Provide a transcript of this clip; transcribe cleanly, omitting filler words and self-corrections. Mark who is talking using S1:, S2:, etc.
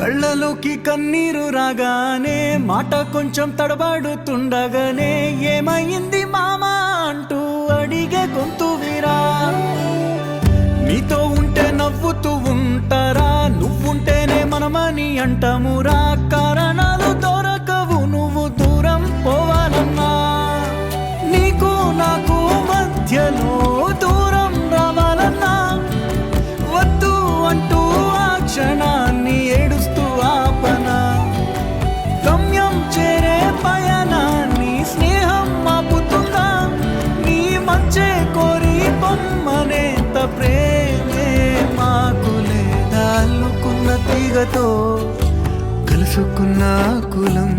S1: కళ్ళలోకి కన్నీరు రాగానే మాట కొంచెం తడబడుతుండగానే ఏమైంది మామా అంటూ అడిగే గొంతు విరా. నీతో ఉంటే నవ్వుతూ ఉంటారా, నువ్వుంటేనే మనమని అంటామురా. కారణాలు దొరకవు నువ్వు దూరం పోవాలన్నా, నీకు నాకు మధ్యలో దూరం రావాలన్నా. వద్దు అంటూ ఆ క్షణాన్ని ఏడుస్తూ ఆపనా. గమ్యం చేరే పయనాన్ని స్నేహం ఆపుతుందా. నీ మంచే కోరి పొమ్మనేంత ప్రేమే మాకు లేదా. అల్లుకున్న తీగతో కలుసుకున్న కులం